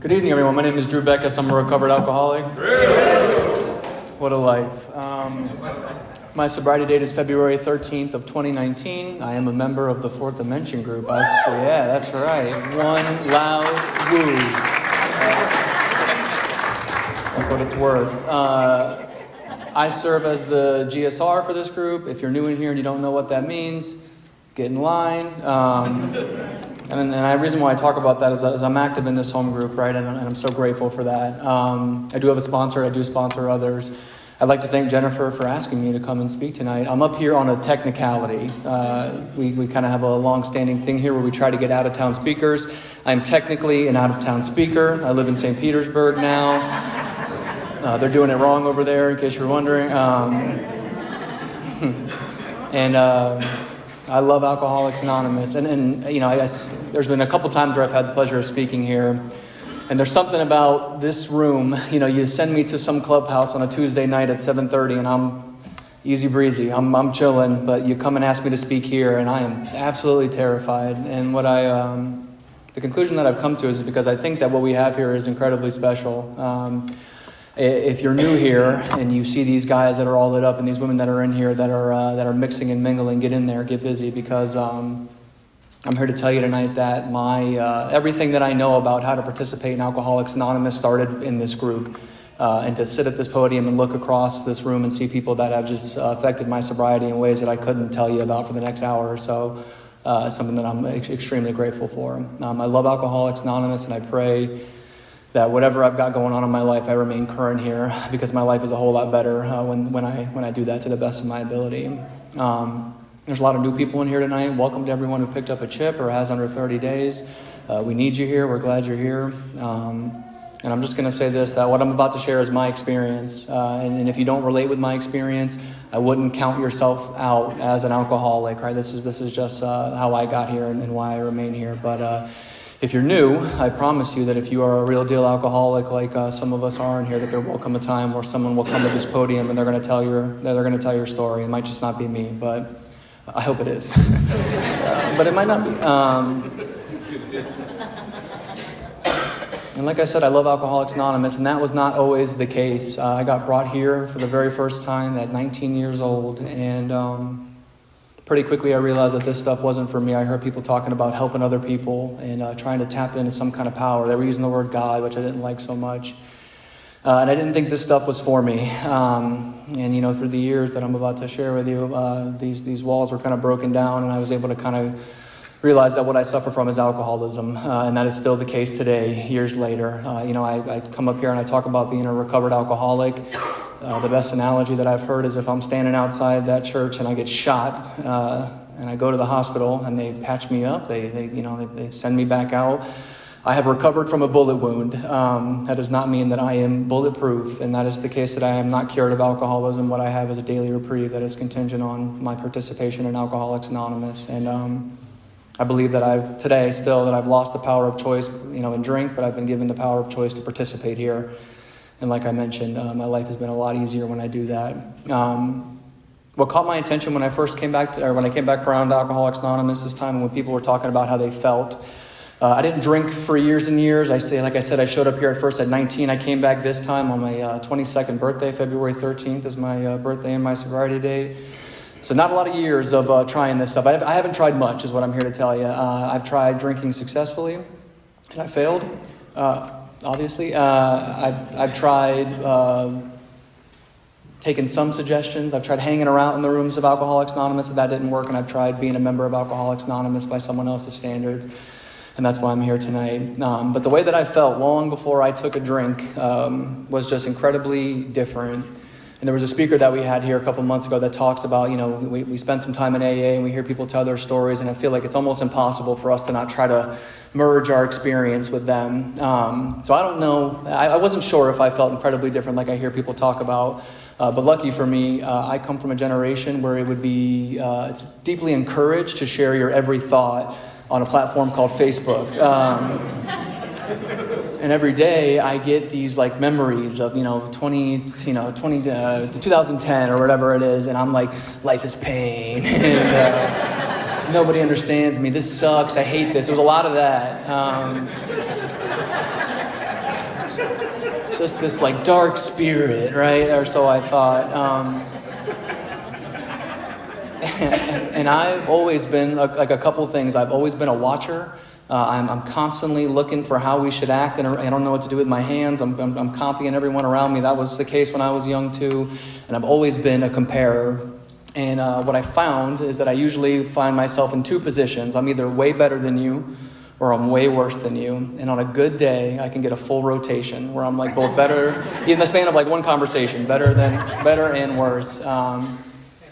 Good evening, everyone. My name is Drew Beckus. I'm a recovered alcoholic. What a life. My sobriety date is February 13th of 2019. I am a member of the Fourth Dimension group. Yeah, that's right. One loud woo. That's what it's worth. I serve as the GSR for this group. If you're new in here and you don't know what that means, get in line. And the reason why I talk about that is I'm active in this home group, right? And I'm so grateful for that. I do have a sponsor. I do sponsor others. I'd like to thank Jennifer for asking me to come and speak tonight. I'm up here on a technicality. We kind of have a long-standing thing here where we try to get out-of-town speakers. I'm technically an out-of-town speaker. I live in St. Petersburg now. They're doing it wrong over there, in case you're wondering. I love Alcoholics Anonymous, and you know, there's been a couple times where I've had the pleasure of speaking here, and there's something about this room. You know, you send me to some clubhouse on a Tuesday night at 7:30, and I'm easy breezy, I'm chilling, but you come and ask me to speak here, and I am absolutely terrified. And the conclusion that I've come to is because I think that what we have here is incredibly special. If you're new here and you see these guys that are all lit up and these women that are in here that are mixing and mingling, get in there, get busy, because I'm here to tell you tonight that my everything that I know about how to participate in Alcoholics Anonymous started in this group. And to sit at this podium and look across this room and see people that have just affected my sobriety in ways that I couldn't tell you about for the next hour or so, is something that I'm extremely grateful for. I love Alcoholics Anonymous, and I pray that whatever I've got going on in my life, I remain current here, because my life is a whole lot better when I do that to the best of my ability. There's a lot of new people in here tonight. Welcome to everyone who picked up a chip or has under 30 days. We need you here. We're glad you're here. And I'm just going to say this, that what I'm about to share is my experience. And if you don't relate with my experience, I wouldn't count yourself out as an alcoholic, right? This is just how I got here and why I remain here. But if you're new, I promise you that if you are a real deal alcoholic, like some of us are in here, that there will come a time where someone will come to this podium and they're going to tell your story. It might just not be me, but I hope it is. But it might not be. And like I said, I love Alcoholics Anonymous, and that was not always the case. I got brought here for the very first time at 19 years old, and pretty quickly I realized that this stuff wasn't for me. I heard people talking about helping other people and trying to tap into some kind of power. They were using the word God, which I didn't like so much. And I didn't think this stuff was for me. And you know, through the years that I'm about to share with you, these walls were kind of broken down, and I was able to kind of realize that what I suffer from is alcoholism, and that is still the case today, years later. I come up here and I talk about being a recovered alcoholic. The best analogy that I've heard is if I'm standing outside that church and I get shot, and I go to the hospital and they patch me up, they send me back out. I have recovered from a bullet wound. That does not mean that I am bulletproof, and that is the case that I am not cured of alcoholism. What I have is a daily reprieve that is contingent on my participation in Alcoholics Anonymous. And I believe that I've lost the power of choice, in drink, but I've been given the power of choice to participate here. And like I mentioned, my life has been a lot easier when I do that. What caught my attention when I came back around Alcoholics Anonymous this time, when people were talking about how they felt. I didn't drink for years and years. Like I said, I showed up here at first at 19. I came back this time on my 22nd birthday. February 13th is my birthday and my sobriety date. So not a lot of years of trying this stuff. I haven't tried much, is what I'm here to tell you. I've tried drinking successfully, and I failed. Obviously, I've tried taking some suggestions. I've tried hanging around in the rooms of Alcoholics Anonymous, and that didn't work. And I've tried being a member of Alcoholics Anonymous by someone else's standards, and that's why I'm here tonight. But the way that I felt long before I took a drink was just incredibly different. And there was a speaker that we had here a couple months ago that talks about, we spend some time in AA and we hear people tell their stories, and I feel like it's almost impossible for us to not try to merge our experience with them. So I don't know. I wasn't sure if I felt incredibly different like I hear people talk about. But lucky for me, I come from a generation where it would be, it's deeply encouraged to share your every thought on a platform called Facebook. And every day I get these memories of 2010 or whatever it is, and I'm like, life is pain, and nobody understands me. This sucks. I hate this. There's a lot of that. just this like dark spirit, right? Or so I thought. And I've always been like a couple things. I've always been a watcher. I'm constantly looking for how we should act, and I don't know what to do with my hands. I'm copying everyone around me. That was the case when I was young too. And I've always been a comparer. And what I found is that I usually find myself in two positions. I'm either way better than you, or I'm way worse than you. And on a good day, I can get a full rotation where I'm like both better, in the span of like one conversation, better and worse.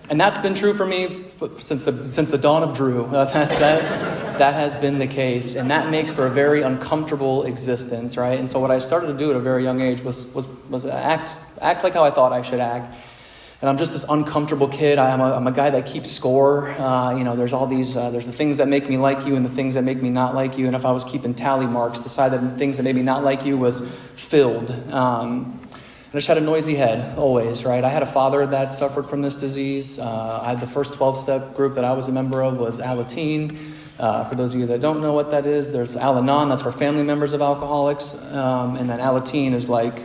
And that's been true for me since the dawn of Drew. That has been the case, and that makes for a very uncomfortable existence, right? And so what I started to do at a very young age was act like how I thought I should act. And I'm just this uncomfortable kid. I'm a guy that keeps score. There's all these, there's the things that make me like you and the things that make me not like you. And if I was keeping tally marks, the side of the things that made me not like you was filled. And I just had a noisy head, always, right? I had a father that suffered from this disease. I had the first 12-step group that I was a member of was Alateen. For those of you that don't know what that is, there's Al-Anon, that's for family members of alcoholics. And then Alateen is like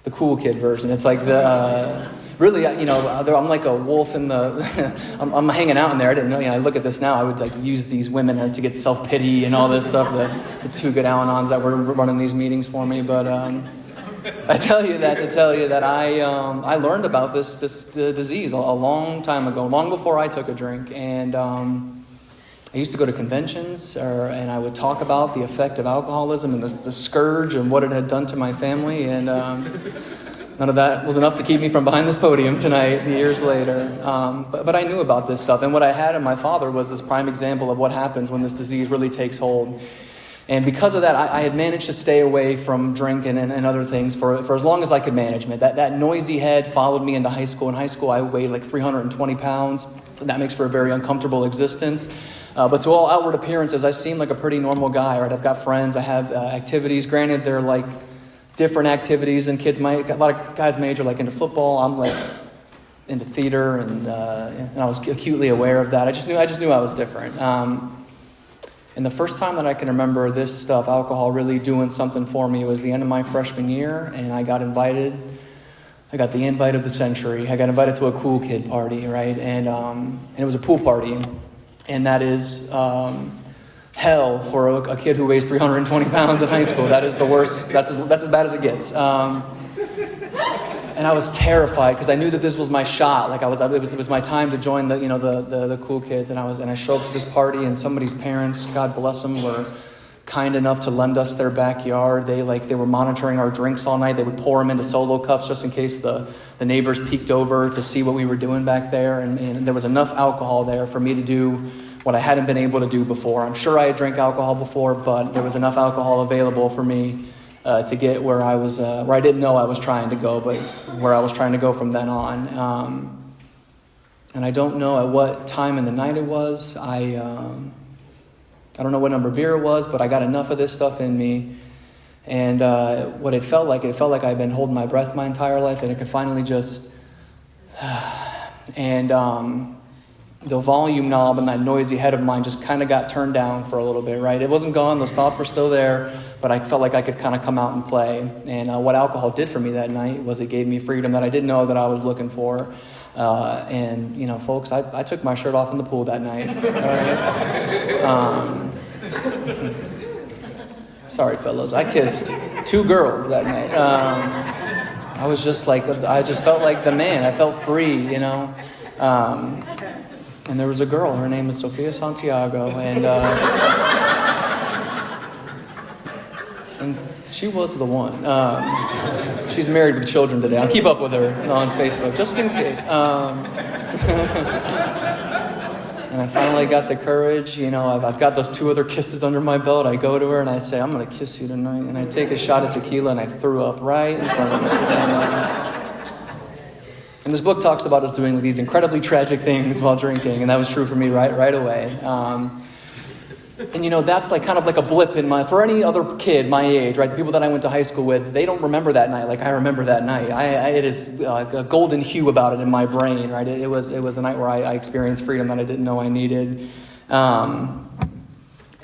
the cool kid version. It's like the... Really, I'm like a wolf in the... I'm hanging out in there. I didn't know. I look at this now. I would like use these women to get self-pity and all this stuff. The two good Al-Anons that were running these meetings for me. But I tell you that to tell you that I learned about this disease a long time ago, long before I took a drink. And I used to go to conventions, and I would talk about the effect of alcoholism and the scourge and what it had done to my family. And... none of that was enough to keep me from behind this podium tonight, years later. But I knew about this stuff. And what I had in my father was this prime example of what happens when this disease really takes hold. And because of that, I had managed to stay away from drinking and other things for as long as I could manage it. That noisy head followed me into high school. In high school, I weighed like 320 pounds. That makes for a very uncomfortable existence. But to all outward appearances, I seem like a pretty normal guy, right? I've got friends. I have activities. Granted, they're like... different activities, and a lot of guys my age are like into football. I'm like into theater, and I was acutely aware of that. I just knew I was different. And the first time that I can remember this stuff, alcohol, really doing something for me was the end of my freshman year, and I got invited. I got the invite of the century. I got invited to a cool kid party, right? And it was a pool party, and that is. Hell for a kid who weighs 320 pounds in high school. That is the worst. That's as bad as it gets. And I was terrified because I knew that this was my shot. Like it was my time to join the cool kids. And I showed up to this party, and somebody's parents, God bless them, were kind enough to lend us their backyard. They were monitoring our drinks all night. They would pour them into solo cups just in case the neighbors peeked over to see what we were doing back there. And there was enough alcohol there for me to do what I hadn't been able to do before. I'm sure I had drank alcohol before, but there was enough alcohol available for me to get where I was, where I didn't know I was trying to go, but where I was trying to go from then on. And I don't know at what time in the night it was. I don't know what number of beer it was, but I got enough of this stuff in me. And what it felt like I'd been holding my breath my entire life, and it could finally just... the volume knob and that noisy head of mine just kind of got turned down for a little bit, right? It wasn't gone. Those thoughts were still there, but I felt like I could kind of come out and play. And what alcohol did for me that night was it gave me freedom that I didn't know that I was looking for. Folks, I took my shirt off in the pool that night. All right? Sorry, fellas. I kissed 2 girls that night. I was just like, I just felt like the man. I felt free, And there was a girl, her name is Sofia Santiago, and she was the one. She's married with children today. I'll keep up with her on Facebook, just in case. And I finally got the courage, I've got those 2 other kisses under my belt. I go to her and I say, I'm going to kiss you tonight. And I take a shot of tequila and I threw up right in front of her. And this book talks about us doing these incredibly tragic things while drinking, and that was true for me right away. That's like kind of like a blip for any other kid my age, right? The people that I went to high school with, they don't remember that night like I remember that night. It is a golden hue about it in my brain, right? It was a night where I experienced freedom that I didn't know I needed.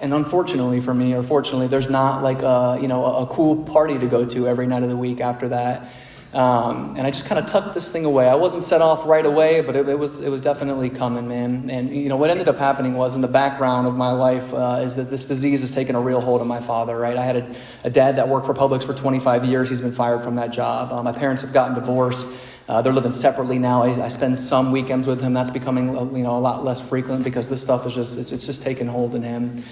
And unfortunately for me, or fortunately, there's not like a cool party to go to every night of the week after that. And I just kind of tucked this thing away. I wasn't set off right away, but it was definitely coming, man. And what ended up happening was, in the background of my life, is that this disease has taken a real hold on my father, right? I had a dad that worked for Publix for 25 years. He's been fired from that job. My parents have gotten divorced. They're living separately now. I spend some weekends with him. That's becoming a lot less frequent because this stuff is just taking hold in him.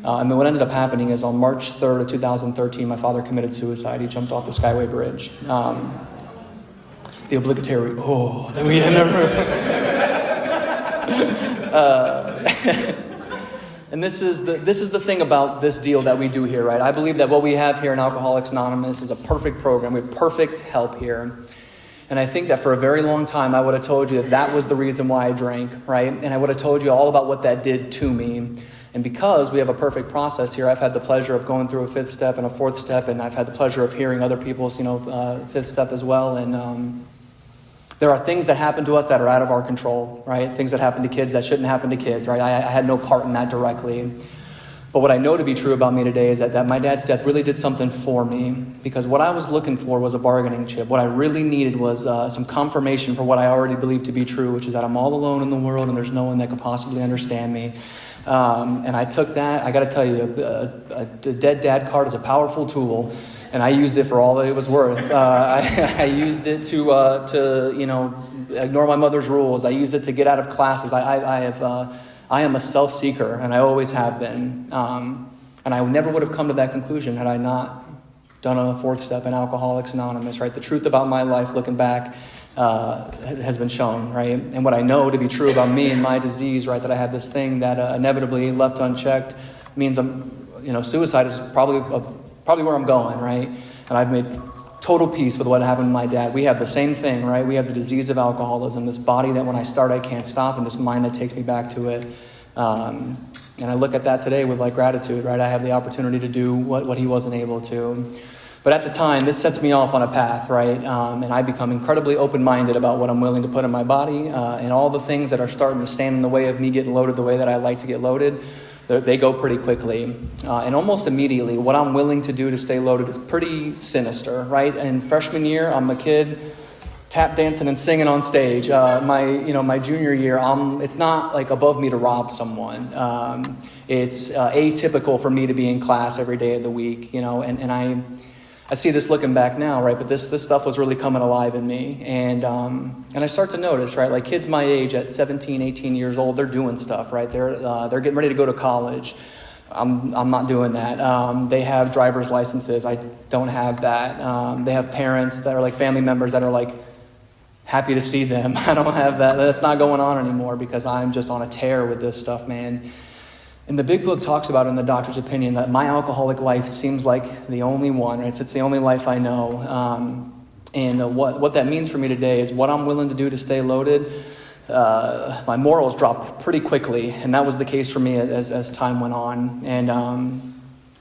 And then what ended up happening is, on March 3rd of 2013, my father committed suicide. He jumped off the Skyway Bridge. The obligatory, that we never. And this is the thing about this deal that we do here, right? I believe that what we have here in Alcoholics Anonymous is a perfect program. We have perfect help here. And I think that for a very long time, I would have told you that was the reason why I drank, right? And I would have told you all about what that did to me. And because we have a perfect process here, I've had the pleasure of going through a fifth step and a fourth step, and I've had the pleasure of hearing other people's, fifth step as well. And there are things that happen to us that are out of our control, right? Things that happen to kids that shouldn't happen to kids, right? I had no part in that directly. But what I know to be true about me today is that my dad's death really did something for me, because what I was looking for was a bargaining chip. What I really needed was some confirmation for what I already believed to be true, which is that I'm all alone in the world and there's no one that could possibly understand me. And I took that. I got to tell you, a dead dad card is a powerful tool, and I used it for all that it was worth. I used it to ignore my mother's rules. I used it to get out of classes. I am a self-seeker, and I always have been. And I never would have come to that conclusion had I not done a fourth step in Alcoholics Anonymous, right? The truth about my life, looking back, has been shown, right? And what I know to be true about me and my disease, right, that I had this thing that inevitably, left unchecked, means suicide is probably where I'm going, right? And I've made total peace with what happened to my dad. We have the same thing, right? We have the disease of alcoholism, this body that when I start I can't stop, and this mind that takes me back to it. And I look at that today with gratitude, right? I have the opportunity to do what he wasn't able to. But at the time, this sets me off on a path, right? And I become incredibly open-minded about what I'm willing to put in my body, and all the things that are starting to stand in the way of me getting loaded the way that I like to get loaded. They go pretty quickly. And almost immediately, what I'm willing to do to stay loaded is pretty sinister, right? In freshman year, I'm a kid tap dancing and singing on stage. My junior year, it's not above me to rob someone. It's atypical for me to be in class every day of the week, and I see this looking back now, right? But this stuff was really coming alive in me. And I start to notice, right? Kids my age at 17, 18 years old, they're doing stuff, right? They're getting ready to go to college. I'm not doing that. They have driver's licenses. I don't have that. They have parents that are family members that are happy to see them. I don't have that. That's not going on anymore because I'm just on a tear with this stuff, man. And the big book talks about, in the doctor's opinion, that my alcoholic life seems like the only one, right? It's the only life I know. And what that means for me today is what I'm willing to do to stay loaded. My morals dropped pretty quickly, and that was the case for me as time went on. And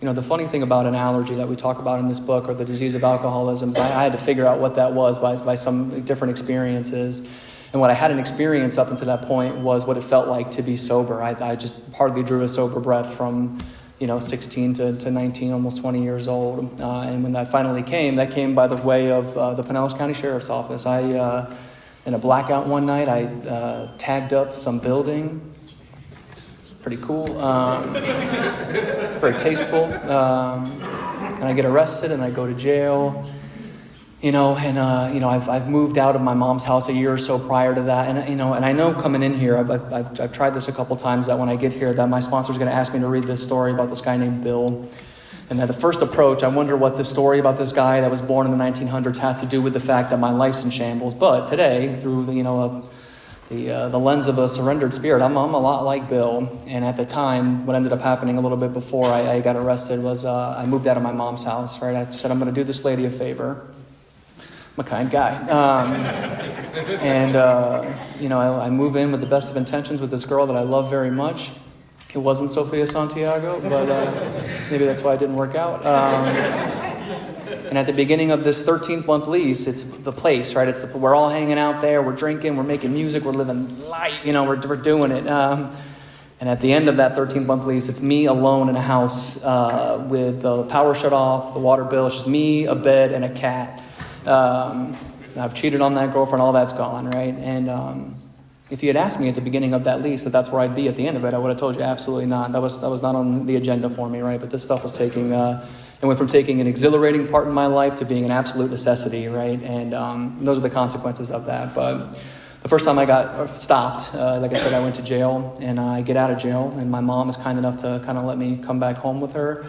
the funny thing about an allergy that we talk about in this book, or the disease of alcoholism, is I had to figure out what that was by some different experiences. And what I hadn't experienced up until that point was what it felt like to be sober. I just hardly drew a sober breath from 16 to 19, almost 20 years old. And when that finally came, that came by the way of the Pinellas County Sheriff's Office. In a blackout one night, I tagged up some building. It's pretty cool, very tasteful. And I get arrested and I go to jail. I've moved out of my mom's house a year or so prior to that. And I know coming in here, I've tried this a couple times, that when I get here, that my sponsor's going to ask me to read this story about this guy named Bill. And at the first approach, I wonder what the story about this guy that was born in the 1900s has to do with the fact that my life's in shambles. But today, through the lens of a surrendered spirit, I'm a lot like Bill. And at the time, what ended up happening a little bit before I got arrested was I moved out of my mom's house. Right, I said, I'm going to do this lady a favor. I'm a kind guy. I move in with the best of intentions with this girl that I love very much. It wasn't Sofia Santiago, but maybe that's why it didn't work out. And at the beginning of this 13th month lease, it's the place, right? We're all hanging out there, we're drinking, we're making music, we're living life, we're doing it. And at the end of that 13-month lease, it's me alone in a house with the power shut off, the water bill. It's just me, a bed, and a cat. I've cheated on that girlfriend. All that's gone, right? And if you had asked me at the beginning of that lease that's where I'd be at the end of it, I would have told you absolutely not. That was not on the agenda for me, right? But this stuff was taking... It went from taking an exhilarating part in my life to being an absolute necessity, right? And those are the consequences of that. But the first time I got stopped, like I said, I went to jail, and I get out of jail, and my mom is kind enough to kind of let me come back home with her.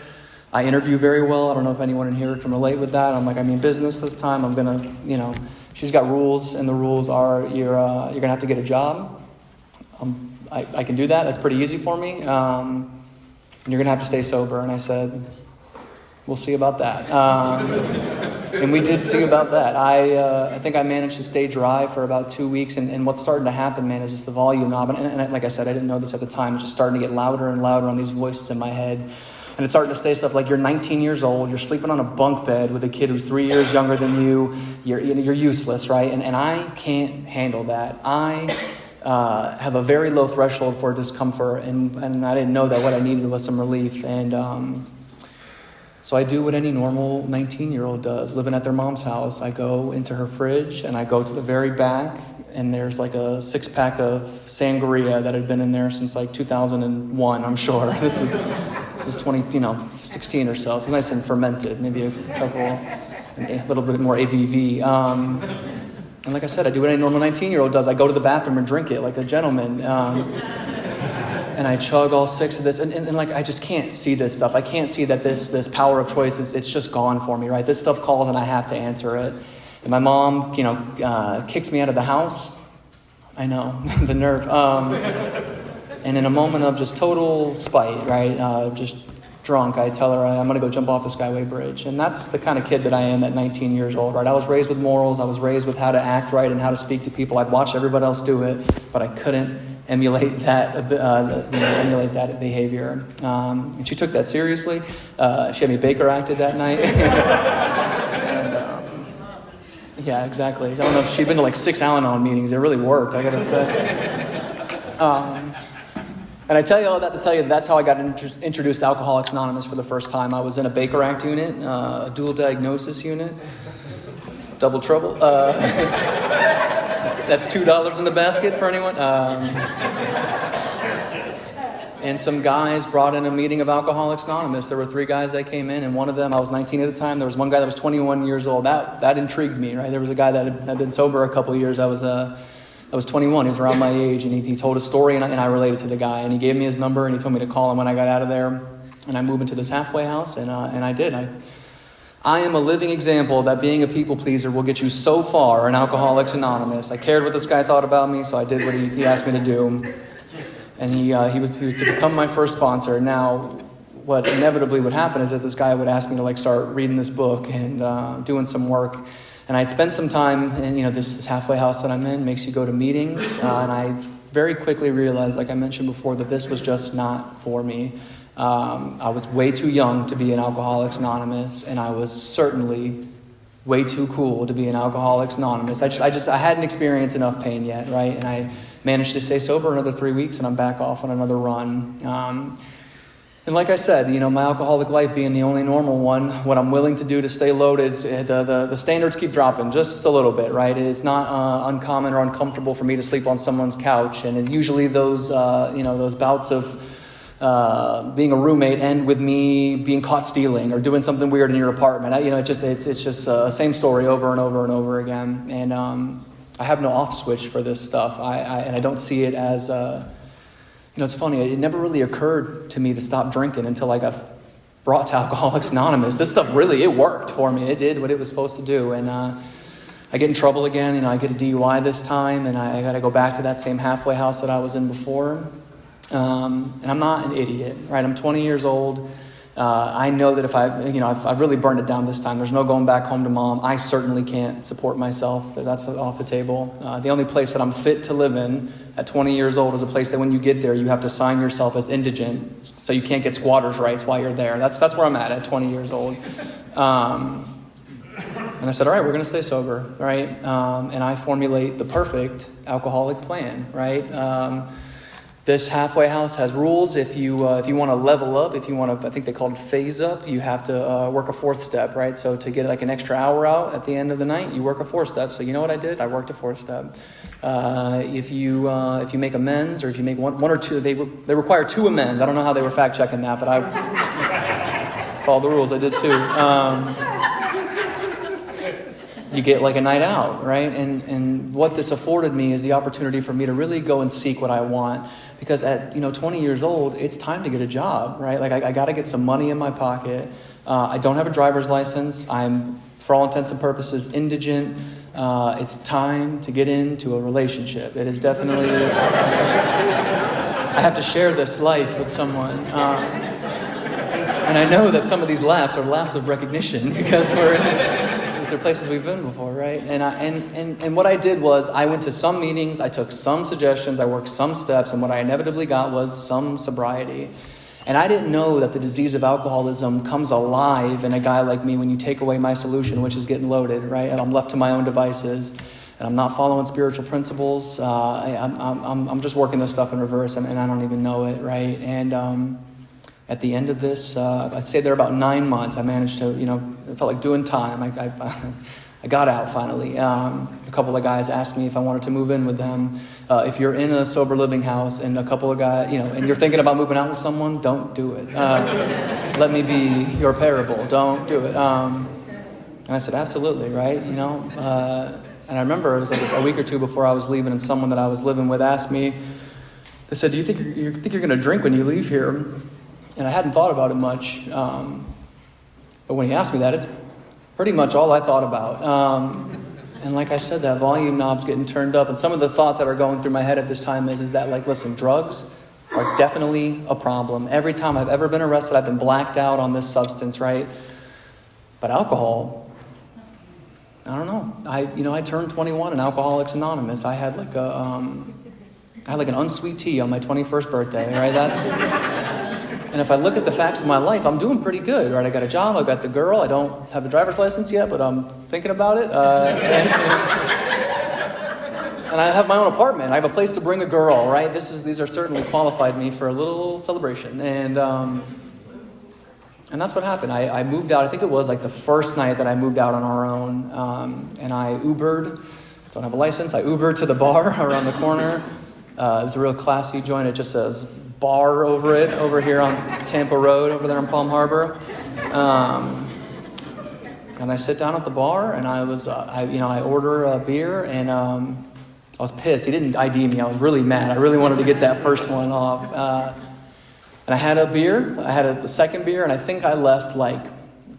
I interview very well. I don't know if anyone in here can relate with that. I'm like, I mean business this time. I'm going to, she's got rules, and the rules are you're going to have to get a job. I can do that. That's pretty easy for me. And you're going to have to stay sober. And I said, we'll see about that. And we did see about that. I think I managed to stay dry for about 2 weeks. And what's starting to happen, man, is just the volume knob. And like I said, I didn't know this at the time. It's just starting to get louder and louder on these voices in my head. And it's starting to say stuff like, you're 19 years old, you're sleeping on a bunk bed with a kid who's 3 years younger than you, you're useless, right? And I can't handle that. I have a very low threshold for discomfort, and I didn't know that what I needed was some relief. And so I do what any normal 19-year-old does, living at their mom's house. I go into her fridge, and I go to the very back, and there's like a 6-pack of sangria that had been in there since like 2001, I'm sure. This is 16 or so. It's nice and fermented, maybe a little bit more ABV. And like I said, I do what any normal 19-year-old does. I go to the bathroom and drink it like a gentleman. And I chug all 6 of this. And like, I just can't see this stuff. I can't see that this power of choice, it's just gone for me, right? This stuff calls and I have to answer it. And my mom, kicks me out of the house. I know, the nerve. And in a moment of just total spite, right, just drunk, I tell her I'm going to go jump off the Skyway Bridge. And that's the kind of kid that I am at 19 years old, right? I was raised with morals. I was raised with how to act right and how to speak to people. I'd watch everybody else do it, but I couldn't emulate that behavior. And she took that seriously. She had me Baker acted that night. Yeah, exactly. I don't know if she'd been to like 6 Al-Anon meetings. It really worked, I gotta say. And I tell you all that to tell you that's how I got introduced to Alcoholics Anonymous for the first time. I was in a Baker Act unit, a dual diagnosis unit, double trouble. That's $2 in the basket for anyone. And some guys brought in a meeting of Alcoholics Anonymous. There were 3 guys that came in, and one of them, I was 19 at the time. There was one guy that was 21 years old. That intrigued me, right? There was a guy that had been sober a couple of years. I was 21. He was around my age, and he told a story, and I related to the guy. And he gave me his number, and he told me to call him when I got out of there. And I moved into this halfway house, and I did. I am a living example that being a people pleaser will get you so far in Alcoholics Anonymous. I cared what this guy thought about me, so I did what he asked me to do. And he was to become my first sponsor. Now, what inevitably would happen is that this guy would ask me to start reading this book and doing some work. And I'd spend some time in this halfway house that I'm in makes you go to meetings. And I very quickly realized, like I mentioned before, that this was just not for me. I was way too young to be in Alcoholics Anonymous, and I was certainly way too cool to be in Alcoholics Anonymous. I hadn't experienced enough pain yet, right? And I managed to stay sober another 3 weeks, and I'm back off on another run. And like I said, my alcoholic life being the only normal one, what I'm willing to do to stay loaded, the standards keep dropping just a little bit, right? It's not uncommon or uncomfortable for me to sleep on someone's couch, and usually those bouts of being a roommate end with me being caught stealing or doing something weird in your apartment. It's just same story over and over and over again. And I have no off switch for this stuff. I don't see it as it's funny. It never really occurred to me to stop drinking until I got brought to Alcoholics Anonymous. This stuff really, it worked for me. It did what it was supposed to do. And I get in trouble again. I get a DUI this time, and I got to go back to that same halfway house that I was in before. And I'm not an idiot, right? I'm 20 years old. I know that if I've really burned it down this time. There's no going back home to mom. I certainly can't support myself. That's off the table. The only place that I'm fit to live in at 20 years old is a place that when you get there, you have to sign yourself as indigent, so you can't get squatter's rights while you're there. That's where I'm at 20 years old. And I said, all right, we're going to stay sober, right? And I formulate the perfect alcoholic plan, right? This halfway house has rules. If you want to level up, if you want to, I think they call it phase up, you have to work a fourth step, right? So to get like an extra hour out at the end of the night, you work a fourth step. So you know what I did? I worked a fourth step. If you make amends, or if you make one or two, they require 2 amends. I don't know how they were fact checking that, but I followed the rules. I did too. You get like a night out, right? And what this afforded me is the opportunity for me to really go and seek what I want. Because at 20 years old, it's time to get a job, right? Like I got to get some money in my pocket. I don't have a driver's license. I'm, for all intents and purposes, indigent. It's time to get into a relationship. It is definitely. I have to share this life with someone. And I know that some of these laughs are laughs of recognition because these are places we've been before, right? And what I did was I went to some meetings, I took some suggestions, I worked some steps, and what I inevitably got was some sobriety. And I didn't know that the disease of alcoholism comes alive in a guy like me when you take away my solution, which is getting loaded, right? And I'm left to my own devices, and I'm not following spiritual principles. I'm just working this stuff in reverse, and I don't even know it, right? And at the end of this, I'd say there about 9 months, I managed to, it felt like doing time. I got out finally. A couple of guys asked me if I wanted to move in with them. If you're in a sober living house and a couple of guys, and you're thinking about moving out with someone, don't do it. Let me be your parable. Don't do it. And I said, absolutely, right? And I remember it was like a week or two before I was leaving, and someone that I was living with asked me, they said, do you think you're going to drink when you leave here? And I hadn't thought about it much. But when he asked me that, it's pretty much all I thought about. And like I said, that volume knob's getting turned up. And some of the thoughts that are going through my head at this time is that, like, listen, drugs are definitely a problem. Every time I've ever been arrested, I've been blacked out on this substance, right? But alcohol, I don't know. I turned 21 in Alcoholics Anonymous. I had like an unsweet tea on my 21st birthday, right? And if I look at the facts of my life, I'm doing pretty good, right? I got a job, I got the girl, I don't have a driver's license yet, but I'm thinking about it. And I have my own apartment. I have a place to bring a girl, right? These are certainly qualified me for a little celebration. And that's what happened. I moved out. I think it was like the first night that I moved out on our own. And I Ubered. Don't have a license. I Ubered to the bar around the corner. It was a real classy joint. It just says bar over it, over here on Tampa Road, over there in Palm Harbor. And I sit down at the bar, and I order a beer, and I was pissed. He didn't ID me. I was really mad. I really wanted to get that first one off. And I had a beer. I had a second beer, and I think I left like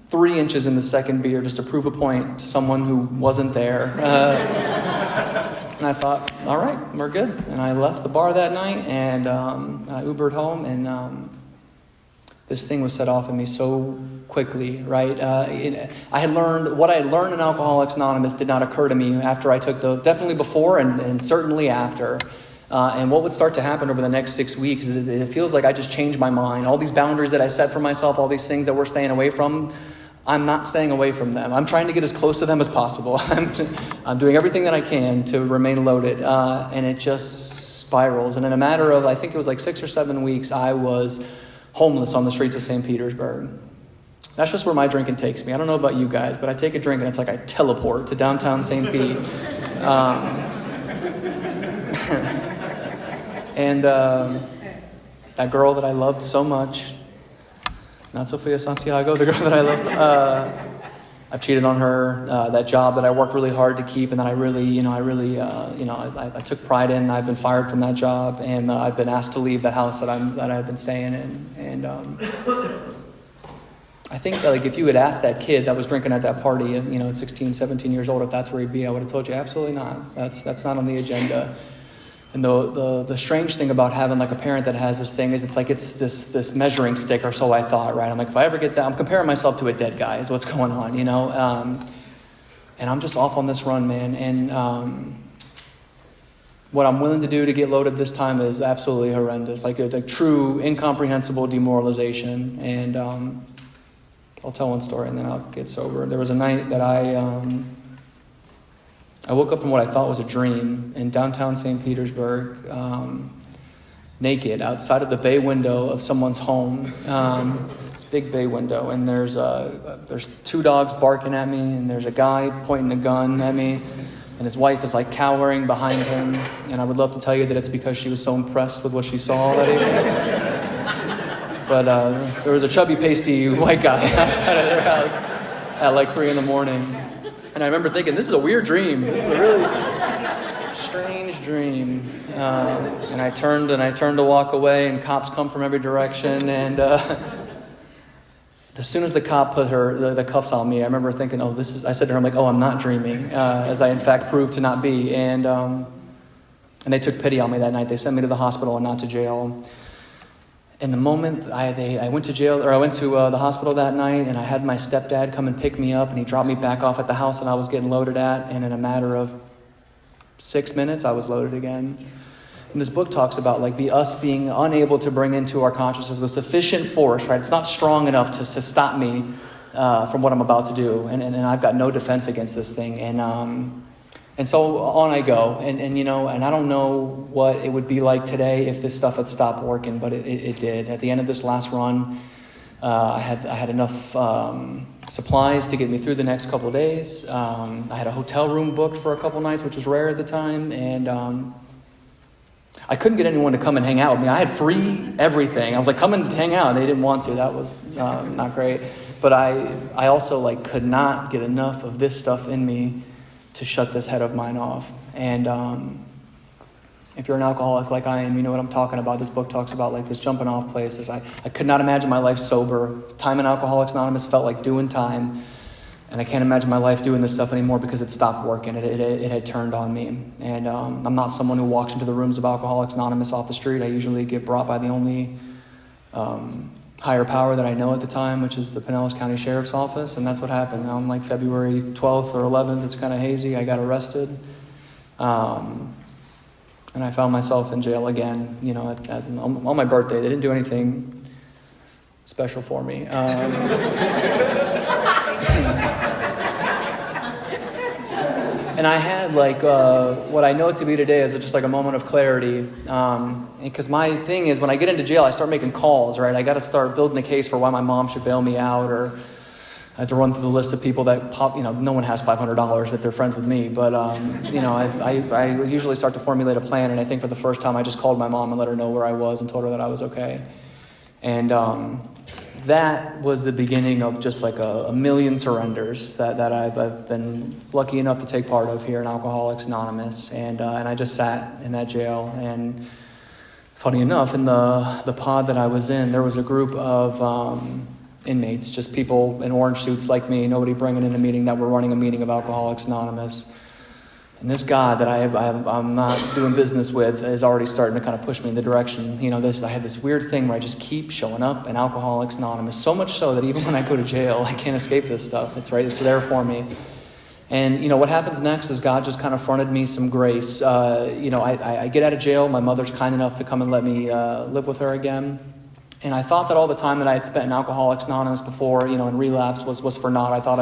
3 inches in the second beer just to prove a point to someone who wasn't there. And I thought, all right, we're good. And I left the bar that night, and I Ubered home, and this thing was set off in me so quickly, right? I had learned, what I had learned in Alcoholics Anonymous did not occur to me after I took definitely before and certainly after. And what would start to happen over the next 6 weeks is it feels like I just changed my mind. All these boundaries that I set for myself, all these things that we're staying away from, I'm not staying away from them. I'm trying to get as close to them as possible. I'm doing everything that I can to remain loaded. And it just spirals. And in a matter of, I think it was like 6 or 7 weeks, I was homeless on the streets of St. Petersburg. That's just where my drinking takes me. I don't know about you guys, but I take a drink and it's like I teleport to downtown St. Pete. And that girl that I loved so much, not Sofia Santiago, the girl that I love, I've cheated on her. That job that I worked really hard to keep, and that I took pride in. I've been fired from that job, and I've been asked to leave that house that I've been staying in. And I think that, like, if you had asked that kid that was drinking at that party, 16, 17 years old, if that's where he'd be, I would have told you absolutely not. That's not on the agenda. And the strange thing about having like a parent that has this thing is it's this measuring stick, or so I thought, right? I'm like, if I ever get that, I'm comparing myself to a dead guy is what's going on, and I'm just off on this run, man. And what I'm willing to do to get loaded this time is absolutely horrendous, like a true incomprehensible demoralization. And I'll tell one story and then I'll get sober. There was a night that I woke up from what I thought was a dream in downtown St. Petersburg. naked outside of the bay window of someone's home. It's a big bay window, and there's 2 dogs barking at me, and there's a guy pointing a gun at me, and his wife is like cowering behind him. And I would love to tell you that it's because she was so impressed with what she saw that evening. But there was a chubby, pasty white guy outside of their house at like 3 a.m. And I remember thinking, this is a weird dream. This is a really strange dream. And I turned to walk away, and cops come from every direction. And as soon as the cop put the cuffs on me, I remember thinking, I said to her, I'm like, I'm not dreaming, as I in fact proved to not be. And they took pity on me that night. They sent me to the hospital and not to jail. And the moment I went to jail, or I went to the hospital that night, and I had my stepdad come and pick me up, and he dropped me back off at the house that I was getting loaded at, and in a matter of 6 minutes, I was loaded again. And this book talks about us being unable to bring into our consciousness the sufficient force, right? It's not strong enough to stop me from what I'm about to do, and I've got no defense against this thing, and so on I go, and I don't know what it would be like today if this stuff had stopped working, but it did. At the end of this last run, I had enough supplies to get me through the next couple of days. I had a hotel room booked for a couple nights, which was rare at the time, and I couldn't get anyone to come and hang out with me. I had free everything. I was like, come and hang out. They didn't want to. That was not great. But I also could not get enough of this stuff in me to shut this head of mine off. And if you're an alcoholic like I am, you know what I'm talking about. This book talks about this jumping off places. I could not imagine my life sober. Time in Alcoholics Anonymous felt like doing time. And I can't imagine my life doing this stuff anymore because it stopped working. It had turned on me. And I'm not someone who walks into the rooms of Alcoholics Anonymous off the street. I usually get brought by the only higher power that I know at the time, which is the Pinellas County Sheriff's Office. And that's what happened. On February 12th or 11th, it's kind of hazy, I got arrested. And I found myself in jail again, on my birthday. They didn't do anything special for me. And I had what I know it to be today is just a moment of clarity. Because my thing is, when I get into jail, I start making calls, right? I got to start building a case for why my mom should bail me out, or I have to run through the list of people that pop. No one has $500 if they're friends with me, but I usually start to formulate a plan. And I think for the first time, I just called my mom and let her know where I was and told her that I was okay. And that was the beginning of just a million surrenders that I've been lucky enough to take part of here in Alcoholics Anonymous. And I just sat in that jail. And funny enough, in the pod that I was in, there was a group of inmates, just people in orange suits like me, nobody bringing in a meeting, that were running a meeting of Alcoholics Anonymous. And this God that I'm not doing business with is already starting to kind of push me in the direction. I had this weird thing where I just keep showing up in Alcoholics Anonymous, so much so that even when I go to jail, I can't escape this stuff. It's there for me. And, what happens next is God just kind of fronted me some grace. I get out of jail. My mother's kind enough to come and let me live with her again. And I thought that all the time that I had spent in Alcoholics Anonymous before, in relapse was for naught. I thought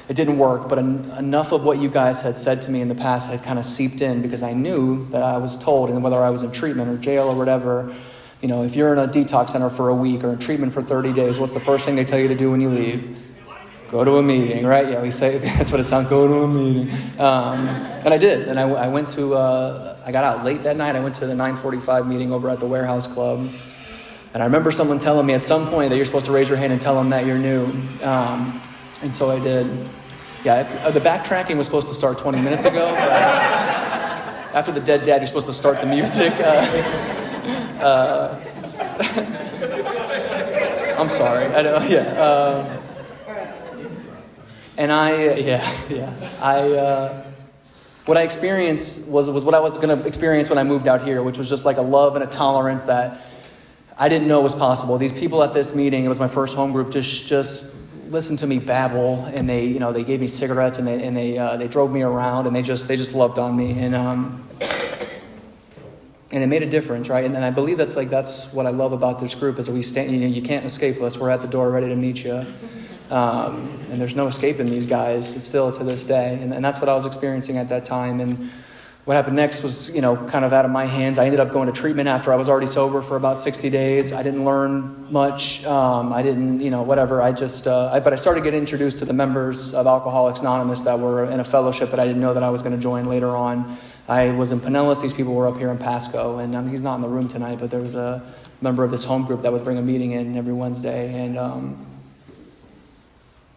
it didn't work, but enough of what you guys had said to me in the past had kind of seeped in, because I knew that I was told, and whether I was in treatment or jail or whatever, if you're in a detox center for a week or in treatment for 30 days, what's the first thing they tell you to do when you leave? Go to a meeting, right? Yeah, we say, that's what it sounds, go to a meeting. And I did, and I went to, I got out late that night. I went to the 9:45 meeting over at the Warehouse Club. And I remember someone telling me at some point that you're supposed to raise your hand and tell them that you're new. And so I did. Yeah, the backtracking was supposed to start 20 minutes ago. After the dead dad, you're supposed to start the music. I'm sorry. I know, yeah. What I experienced was what I was going to experience when I moved out here, which was just a love and a tolerance that I didn't know was possible. These people at this meeting, it was my first home group, just listened to me babble, and they gave me cigarettes, and they drove me around, and they just loved on me, and it made a difference, right? And I believe that's what I love about this group, is that we stand. You can't escape us. We're at the door, ready to meet you, and there's no escaping these guys. It's still to this day, and that's what I was experiencing at that time. And What happened next was, kind of out of my hands. I ended up going to treatment after I was already sober for about 60 days. I didn't learn much. I didn't, whatever. But I started getting introduced to the members of Alcoholics Anonymous that were in a fellowship that I didn't know that I was going to join later on. I was in Pinellas. These people were up here in Pasco. And he's not in the room tonight, but there was a member of this home group that would bring a meeting in every Wednesday.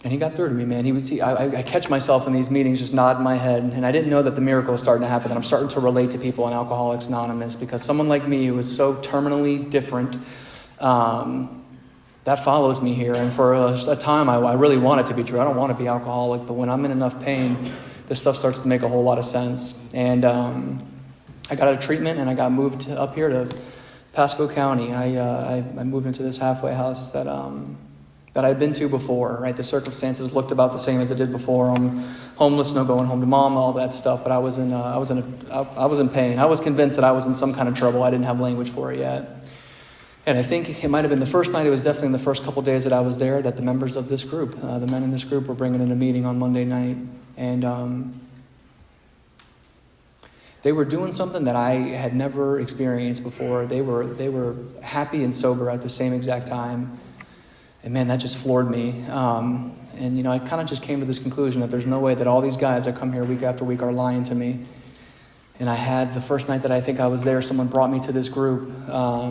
And he got through to me, man. I catch myself in these meetings just nodding my head, and I didn't know that the miracle was starting to happen, that I'm starting to relate to people in Alcoholics Anonymous, because someone like me who is so terminally different, that follows me here. And for a time, I really want it to be true. I don't want to be alcoholic, but when I'm in enough pain, this stuff starts to make a whole lot of sense. And I got out of treatment, and I got moved up here to Pasco County. I moved into this halfway house that I'd been to before, right? The circumstances looked about the same as it did before. I'm homeless, no going home to mom, all that stuff. But I was in pain. I was convinced that I was in some kind of trouble. I didn't have language for it yet. And I think it might have been the first night. It was definitely in the first couple of days that I was there that the members of this group, the men in this group, were bringing in a meeting on Monday night, and they were doing something that I had never experienced before. They were happy and sober at the same exact time. And man, that just floored me. And I kind of just came to this conclusion that there's no way that all these guys that come here week after week are lying to me. And I had the first night that I think I was there, someone brought me to this group. I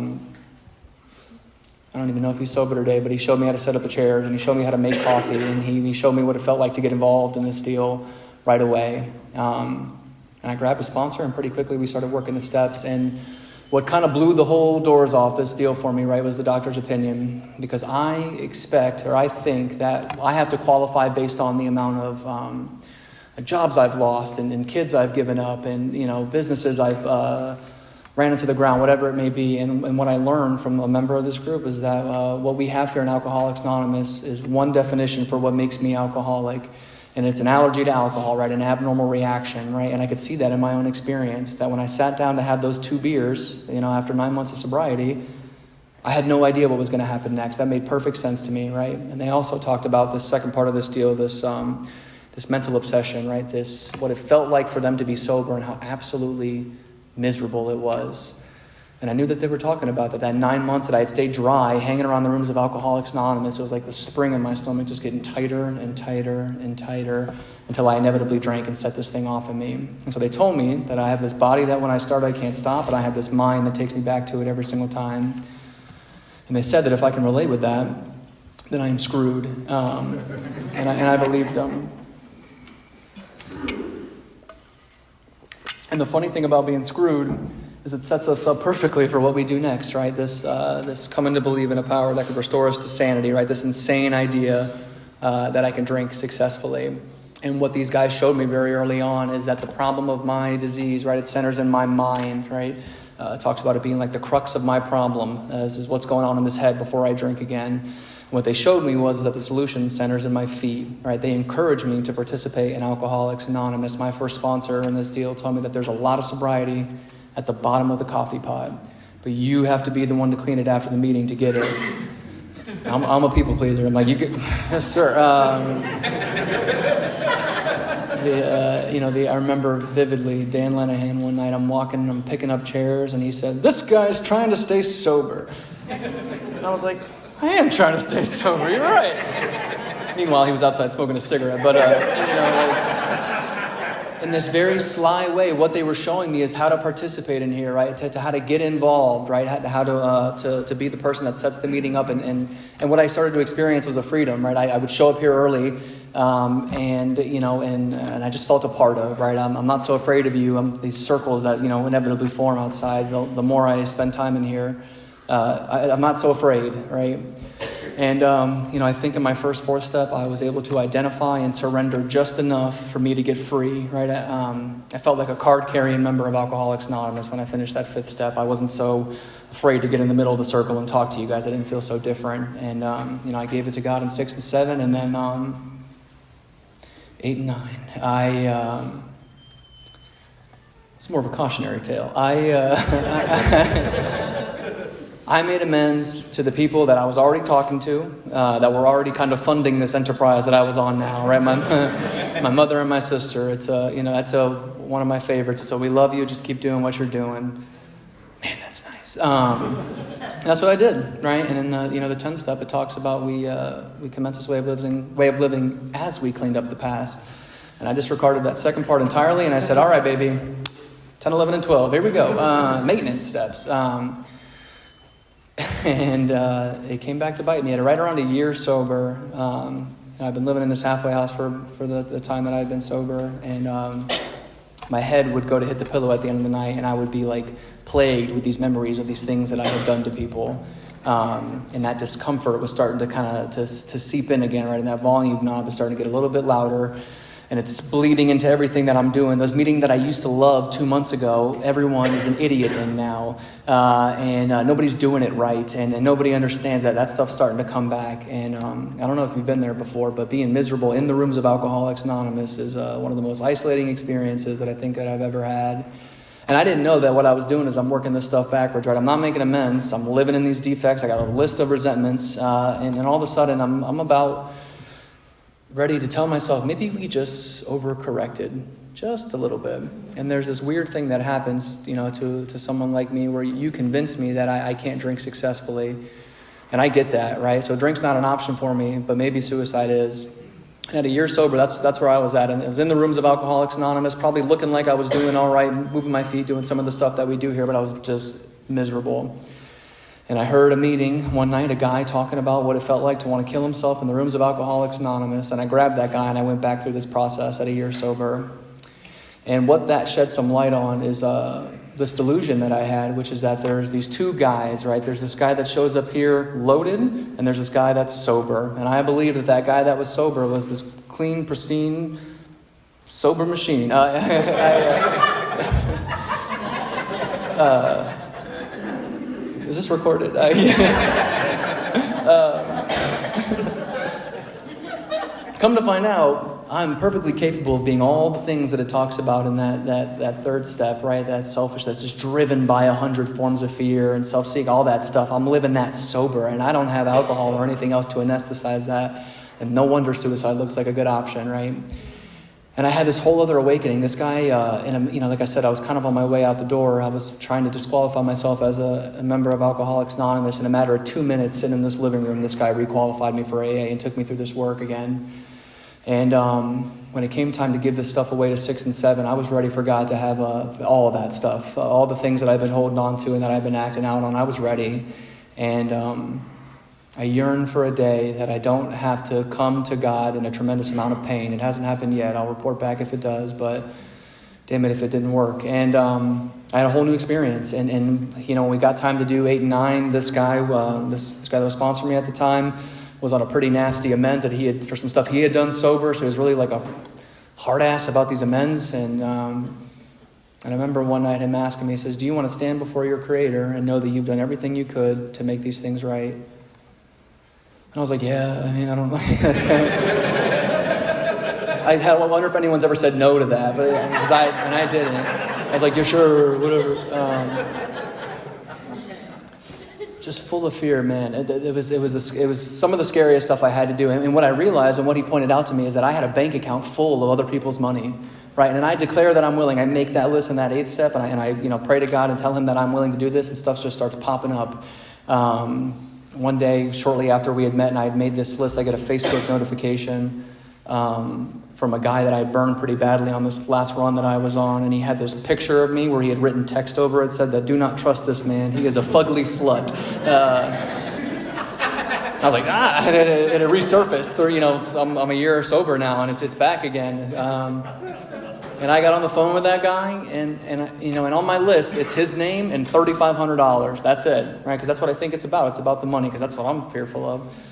don't even know if he's sober today, but he showed me how to set up a chair, and he showed me how to make coffee, and he showed me what it felt like to get involved in this deal right away. And I grabbed a sponsor, and pretty quickly we started working the steps. And what kind of blew the whole doors off this deal for me, right, was the doctor's opinion. Because I think that I have to qualify based on the amount of jobs I've lost and kids I've given up and, businesses I've ran into the ground, whatever it may be. And what I learned from a member of this group is that what we have here in Alcoholics Anonymous is one definition for what makes me alcoholic. And it's an allergy to alcohol, right? An abnormal reaction, right? And I could see that in my own experience, that when I sat down to have those 2 beers, after 9 months of sobriety, I had no idea what was going to happen next. That made perfect sense to me, right? And they also talked about this second part of this deal, this mental obsession, right? What it felt like for them to be sober and how absolutely miserable it was. And I knew that they were talking about that 9 months that I had stayed dry, hanging around the rooms of Alcoholics Anonymous. It was like the spring in my stomach just getting tighter and tighter and tighter until I inevitably drank and set this thing off of me. And so they told me that I have this body that when I start I can't stop, but I have this mind that takes me back to it every single time. And they said that if I can relate with that, then I am screwed. And I believed them. And the funny thing about being screwed is it sets us up perfectly for what we do next, right? This coming to believe in a power that could restore us to sanity, right? This insane idea that I can drink successfully. And what these guys showed me very early on is that the problem of my disease, right, it centers in my mind, right? It talks about it being like the crux of my problem. This is what's going on in this head before I drink again. And what they showed me was that the solution centers in my feet, right? They encouraged me to participate in Alcoholics Anonymous. My first sponsor in this deal told me that there's a lot of sobriety at the bottom of the coffee pot, but you have to be the one to clean it after the meeting to get it. I'm a people pleaser. I'm like, yes, sir. I remember vividly Dan Lenahan one night. I'm walking and I'm picking up chairs, and he said, "This guy's trying to stay sober." And I was like, "I am trying to stay sober. You're right." Meanwhile, he was outside smoking a cigarette, but in this very sly way, what they were showing me is how to participate in here, right? To how to get involved, right? How to be the person that sets the meeting up. And what I started to experience was a freedom, right? I would show up here early, and I just felt a part of, right? I'm not so afraid of you. These circles that, inevitably form outside. The more I spend time in here, I'm not so afraid, right? And, I think in my first 4th step, I was able to identify and surrender just enough for me to get free, right? I felt like a card-carrying member of Alcoholics Anonymous when I finished that 5th step. I wasn't so afraid to get in the middle of the circle and talk to you guys. I didn't feel so different. And, I gave it to God in 6 and 7, and then 8 and 9. It's more of a cautionary tale. I made amends to the people that I was already talking to, that were already kind of funding this enterprise that I was on now, right? My mother and my sister. It's a one of my favorites. So we love you. Just keep doing what you're doing. Man, that's nice. That's what I did, right? And in the 10th step, it talks about we commence this way of living as we cleaned up the past. And I disregarded that second part entirely, and I said, all right, baby, 10, 11, and 12, here we go. Maintenance steps. And it came back to bite me. I had right around a year sober. I've been living in this halfway house for the time that I've been sober. And my head would go to hit the pillow at the end of the night, and I would be like plagued with these memories of these things that I had done to people. And that discomfort was starting to kind of to seep in again, right? And that volume knob is starting to get a little bit louder. And it's bleeding into everything that I'm doing. Those meetings that I used to love 2 months ago, everyone is an idiot in now. And nobody's doing it right. And nobody understands that. That stuff's starting to come back. And I don't know if you've been there before, but being miserable in the rooms of Alcoholics Anonymous is one of the most isolating experiences that I think that I've ever had. And I didn't know that what I was doing is I'm working this stuff backwards, right? I'm not making amends. I'm living in these defects. I got a list of resentments. And all of a sudden, I'm about ready to tell myself, maybe we just overcorrected just a little bit. And there's this weird thing that happens, to someone like me where you convince me that I can't drink successfully. And I get that, right? So drink's not an option for me, but maybe suicide is. And at a year sober, that's where I was at. And I was in the rooms of Alcoholics Anonymous, probably looking like I was doing all right, moving my feet, doing some of the stuff that we do here, but I was just miserable. And I heard a meeting one night, a guy talking about what it felt like to want to kill himself in the rooms of Alcoholics Anonymous. And I grabbed that guy and I went back through this process at a year sober. And what that shed some light on is this delusion that I had, which is that there's these two guys, right? There's this guy that shows up here loaded, and there's this guy that's sober. And I believe that guy that was sober was this clean, pristine, sober machine. Is this recorded? Come to find out, I'm perfectly capable of being all the things that it talks about in that third step, right? That selfish, that's just driven by 100 forms of fear and self-seek, all that stuff. I'm living that sober, and I don't have alcohol or anything else to anesthetize that. And no wonder suicide looks like a good option, right? And I had this whole other awakening. This guy, like I said, I was kind of on my way out the door. I was trying to disqualify myself as a member of Alcoholics Anonymous. In a matter of 2 minutes sitting in this living room, this guy requalified me for AA and took me through this work again. And when it came time to give this stuff away to 6 and 7, I was ready for God to have all of that stuff, all the things that I've been holding on to and that I've been acting out on. I was ready. And I yearn for a day that I don't have to come to God in a tremendous amount of pain. It hasn't happened yet. I'll report back if it does, but damn it if it didn't work. And I had a whole new experience. And when we got time to do 8 and 9, this guy that was sponsoring me at the time was on a pretty nasty amends that he had for some stuff he had done sober. So he was really like a hard ass about these amends. And I remember one night him asking me, he says, do you want to stand before your Creator and know that you've done everything you could to make these things right? And I was like, yeah, I don't know. I wonder if anyone's ever said no to that, but I didn't. I was like, you're sure, whatever. Just full of fear, man. It was some of the scariest stuff I had to do. And what I realized and what he pointed out to me is that I had a bank account full of other people's money, right? And I declare that I'm willing. I make that list in that 8th step, and I pray to God and tell Him that I'm willing to do this, and stuff just starts popping up. One day, shortly after we had met and I had made this list, I get a Facebook notification from a guy that I had burned pretty badly on this last run that I was on. And he had this picture of me where he had written text over it, said that, do not trust this man. He is a fugly slut. I was like, and it resurfaced. I'm a year sober now, and it's back again. And I got on the phone with that guy, and on my list, it's his name and $3,500. That's it, right? Because that's what I think it's about. It's about the money, because that's what I'm fearful of.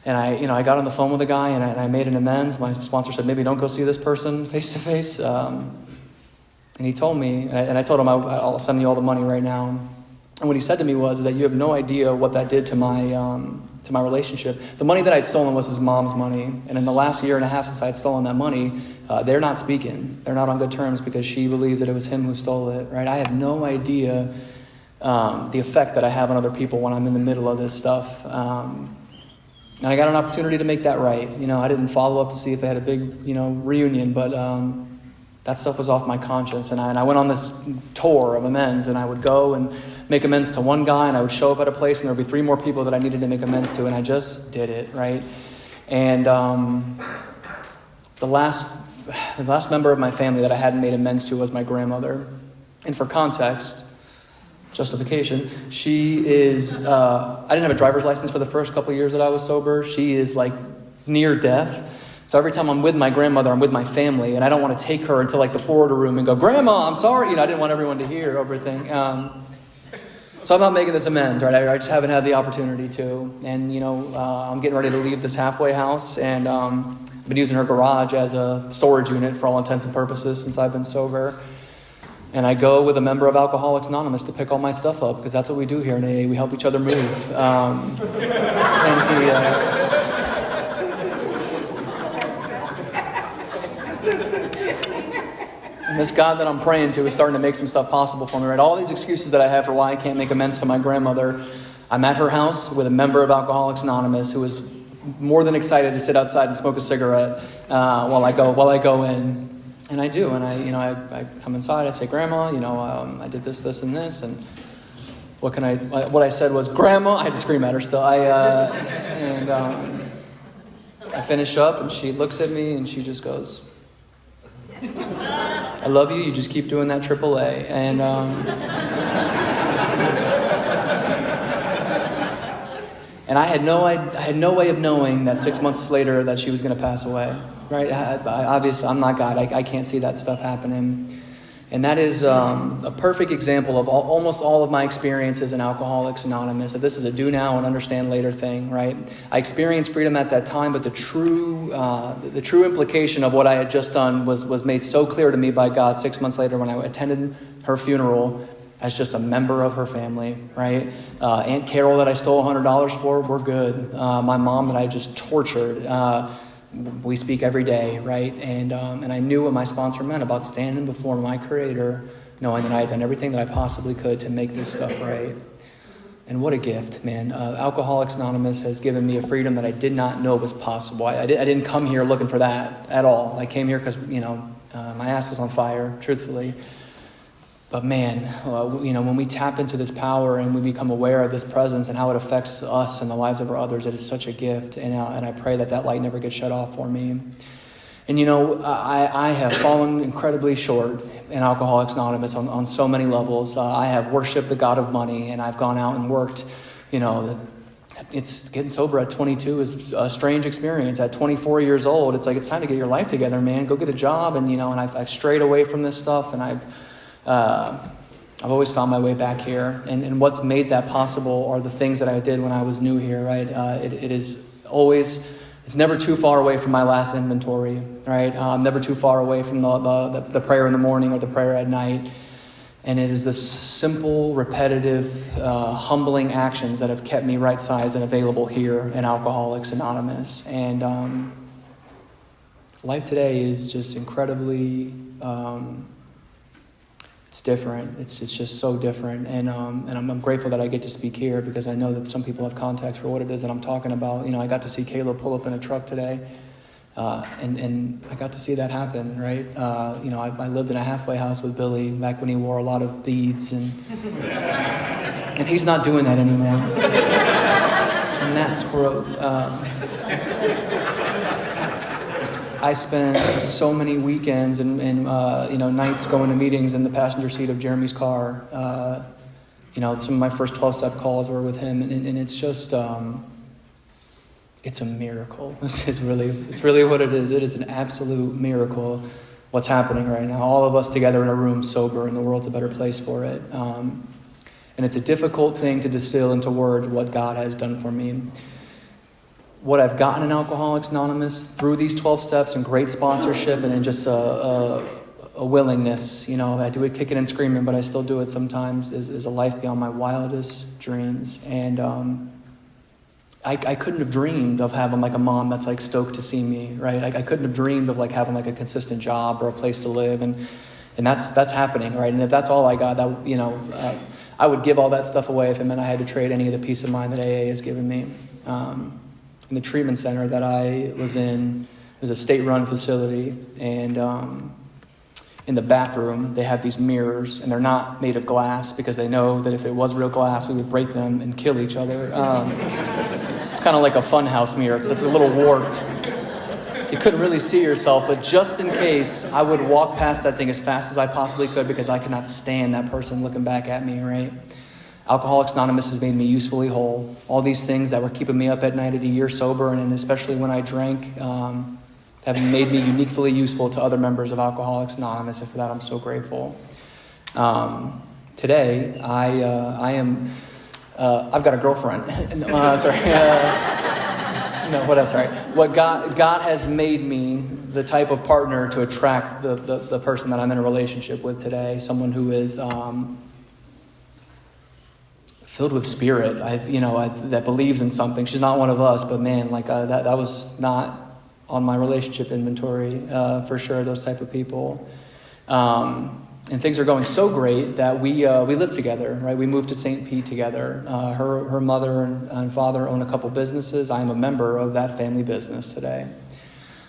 And I got on the phone with the guy, and I made an amends. My sponsor said, maybe don't go see this person face to face. And he told me, and I told him, I'll send you all the money right now. And what he said to me was that you have no idea what that did to my relationship. The money that I'd stolen was his mom's money. And in the last year and a half since I'd stolen that money, they're not speaking. They're not on good terms because she believes that it was him who stole it, right? I have no idea the effect that I have on other people when I'm in the middle of this stuff. And I got an opportunity to make that right. I didn't follow up to see if they had a big, reunion, but That stuff was off my conscience. And I went on this tour of amends, and I would go and make amends to one guy, and I would show up at a place, and there would be 3 more people that I needed to make amends to, and I just did it, right? And the last member of my family that I hadn't made amends to was my grandmother. And for context, justification, she is, I didn't have a driver's license for the first couple of years that I was sober. She is like near death. So every time I'm with my grandmother, I'm with my family, and I don't want to take her into like the Florida room and go, Grandma, I'm sorry. I didn't want everyone to hear everything. So I'm not making this amends, right? I just haven't had the opportunity to. And, I'm getting ready to leave this halfway house, and I've been using her garage as a storage unit for all intents and purposes since I've been sober. And I go with a member of Alcoholics Anonymous to pick all my stuff up, because that's what we do here in AA. We help each other move. And this God that I'm praying to is starting to make some stuff possible for me, right? All these excuses that I have for why I can't make amends to my grandmother. I'm at her house with a member of Alcoholics Anonymous who is more than excited to sit outside and smoke a cigarette while I go in. And I do. And I come inside. I say, Grandma, I did this, and this. And what I said was, Grandma. I had to scream at her still. I finish up, and she looks at me, and she just goes, I love you. You just keep doing that AAA. And and I had no way of knowing that 6 months later that she was going to pass away. Right? Obviously, I'm not God. I can't see that stuff happening. And that is a perfect example of almost all of my experiences in Alcoholics Anonymous. That this is a do now and understand later thing, right? I experienced freedom at that time, but the true implication of what I had just done was made so clear to me by God 6 months later when I attended her funeral as just a member of her family, right? Aunt Carol that I stole $100 for, we're good. My mom that I just tortured, we speak every day, right? And I knew what my sponsor meant about standing before my Creator, knowing that I had done everything that I possibly could to make this stuff right. And what a gift, man. Alcoholics Anonymous has given me a freedom that I did not know was possible. I didn't come here looking for that at all. I came here because, my ass was on fire, truthfully. But man, when we tap into this power and we become aware of this presence and how it affects us and the lives of our others, it is such a gift. And I pray that light never gets shut off for me. And I have fallen incredibly short in Alcoholics Anonymous on so many levels. I have worshipped the God of money, and I've gone out and worked. It's getting sober at 22 is a strange experience. At 24 years old, it's like it's time to get your life together, man. Go get a job, and I've strayed away from this stuff, and I've always found my way back here. And what's made that possible are the things that I did when I was new here, right? It's never too far away from my last inventory, right? Never too far away from the prayer in the morning or the prayer at night. And it is this simple, repetitive, humbling actions that have kept me right-sized and available here in Alcoholics Anonymous. And life today is just incredibly... it's different. It's just so different. And I'm grateful that I get to speak here, because I know that some people have context for what it is that I'm talking about. I got to see Caleb pull up in a truck today. And I got to see that happen, right? I lived in a halfway house with Billy back when he wore a lot of beads, and he's not doing that anymore. And that's growth. I spent so many weekends and nights going to meetings in the passenger seat of Jeremy's car. Some of my first 12-step calls were with him, and it's just, it's a miracle. It's really what it is. It is an absolute miracle what's happening right now. All of us together in a room, sober, and the world's a better place for it. And it's a difficult thing to distill into words what God has done for me. What I've gotten in Alcoholics Anonymous through these 12 steps and great sponsorship and just a willingness, I do it kicking and screaming, but I still do it sometimes, is a life beyond my wildest dreams. And I couldn't have dreamed of having like a mom that's like stoked to see me, right? I couldn't have dreamed of like having like a consistent job or a place to live, and that's happening, right? And if that's all I got, that I would give all that stuff away if it meant I had to trade any of the peace of mind that AA has given me. In the treatment center that I was in, it was a state-run facility, and in the bathroom, they have these mirrors, and they're not made of glass because they know that if it was real glass, we would break them and kill each other. It's kind of like a funhouse mirror. It's a little warped. You couldn't really see yourself, but just in case, I would walk past that thing as fast as I possibly could because I could not stand that person looking back at me, right? Alcoholics Anonymous has made me usefully whole. All these things that were keeping me up at night at a year sober, and especially when I drank, have made me uniquely useful to other members of Alcoholics Anonymous, and for that I'm so grateful. Today, I've got a girlfriend. What God has made me the type of partner to attract the person that I'm in a relationship with today, someone who is filled with spirit, that believes in something. She's not one of us, but man, that was not on my relationship inventory, for sure, those type of people. And things are going so great that we live together, right? We moved to St. Pete together. Her mother and father own a couple businesses. I am a member of that family business today.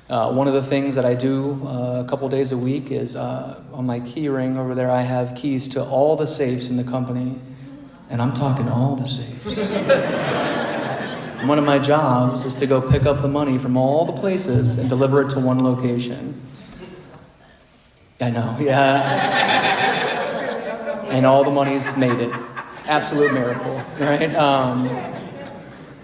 One of the things that I do a couple days a week is on my key ring over there, I have keys to all the safes in the company. And I'm talking all the safes. One of my jobs is to go pick up the money from all the places and deliver it to one location. I know, yeah. And all the money's made it. Absolute miracle, right?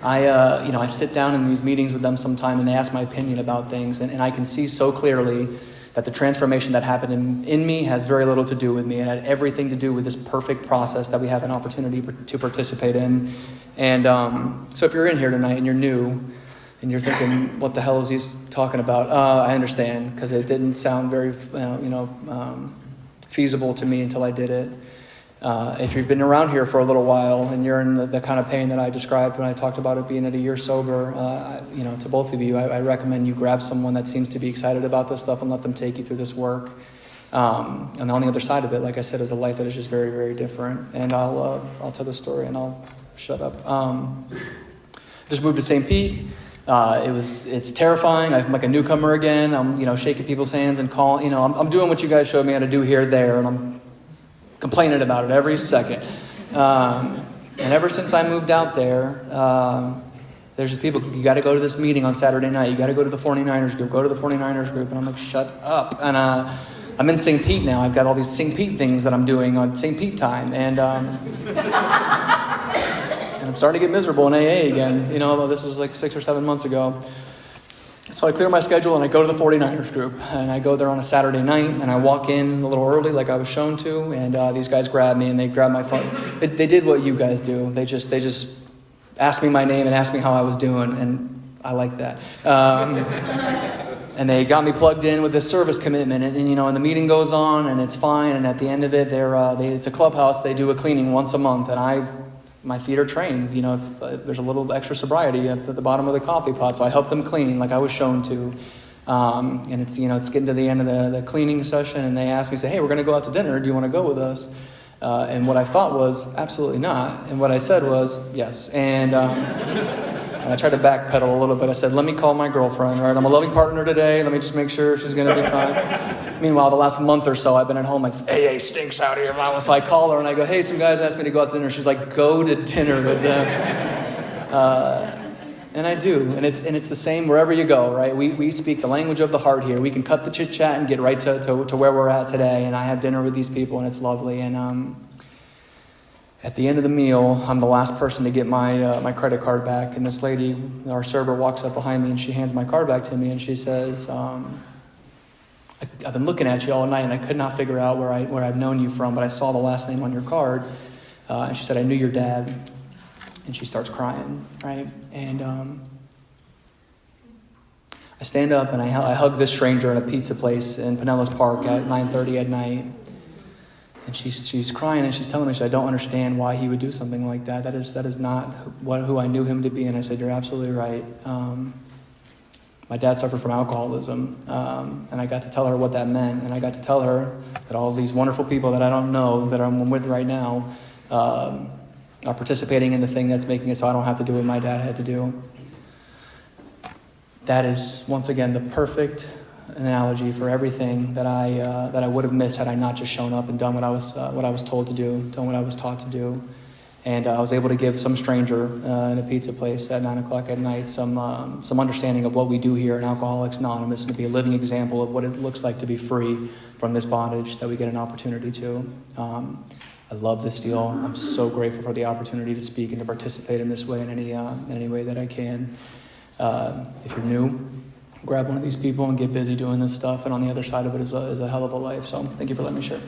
I sit down in these meetings with them sometime and they ask my opinion about things, and I can see so clearly that the transformation that happened in me has very little to do with me. It had everything to do with this perfect process that we have an opportunity to participate in. And so if you're in here tonight and you're new and you're thinking, what the hell is he talking about? I understand, because it didn't sound very feasible to me until I did it. If you've been around here for a little while and you're in the kind of pain that I described when I talked about it being at a year sober, to both of you, I recommend you grab someone that seems to be excited about this stuff and let them take you through this work. And on the other side of it, like I said, is a life that is just very, very different. And I'll tell the story and I'll shut up. Just moved to St. Pete. It's terrifying. I'm like a newcomer again. I'm shaking people's hands and calling. I'm doing what you guys showed me how to do here, there, and I'm complaining about it every second. And ever since I moved out there, there's just people, you got to go to this meeting on Saturday night. You got to go to the 49ers group. Go to the 49ers group. And I'm like, shut up. And I'm in St. Pete now. I've got all these St. Pete things that I'm doing on St. Pete time. And and I'm starting to get miserable in AA again. This was like 6 or 7 months ago. So I clear my schedule and I go to the 49ers group. And I go there on a Saturday night and I walk in a little early like I was shown to. And these guys grab me and they grab my phone. They did what you guys do. They just asked me my name and asked me how I was doing. And I like that. And they got me plugged in with this service commitment. And the meeting goes on and it's fine. And at the end of it, it's a clubhouse. They do a cleaning once a month. And my feet are trained. If there's a little extra sobriety at the bottom of the coffee pot, so I help them clean like I was shown to. And it's getting to the end of the cleaning session, and they ask me, say, "Hey, we're going to go out to dinner. Do you want to go with us?" And what I thought was absolutely not, and what I said was yes. And I tried to backpedal a little bit. I said, "Let me call my girlfriend. Right, I'm a loving partner today. Let me just make sure she's going to be fine." Meanwhile, the last month or so, I've been at home like, AA stinks out here. So I call her and I go, "Hey, some guys asked me to go out to dinner." She's like, "Go to dinner with them." And I do. And it's the same wherever you go, right? We speak the language of the heart here. We can cut the chit-chat and get right to where we're at today. And I have dinner with these people and it's lovely. And at the end of the meal, I'm the last person to get my credit card back. And this lady, our server, walks up behind me and she hands my card back to me and she says, I've been looking at you all night and I could not figure out where I've known you from, but I saw the last name on your card. And she said, "I knew your dad." And she starts crying, right? And I stand up and I hug this stranger in a pizza place in Pinellas Park at 9:30 at night. And she's crying and she's telling me, "I don't understand why he would do something like that. That is not who I knew him to be." And I said, "You're absolutely right. My dad suffered from alcoholism." And I got to tell her what that meant. And I got to tell her that all these wonderful people that I don't know, that I'm with right now, are participating in the thing that's making it so I don't have to do what my dad had to do. That is, once again, the perfect analogy for everything that I would have missed had I not just shown up and done what I was told to do, done what I was taught to do. And I was able to give some stranger in a pizza place at 9 o'clock at night some understanding of what we do here in Alcoholics Anonymous, and to be a living example of what it looks like to be free from this bondage that we get an opportunity to. I love this deal. I'm so grateful for the opportunity to speak and to participate in this way in any way that I can. If you're new, grab one of these people and get busy doing this stuff. And on the other side of it is a hell of a life. So thank you for letting me share.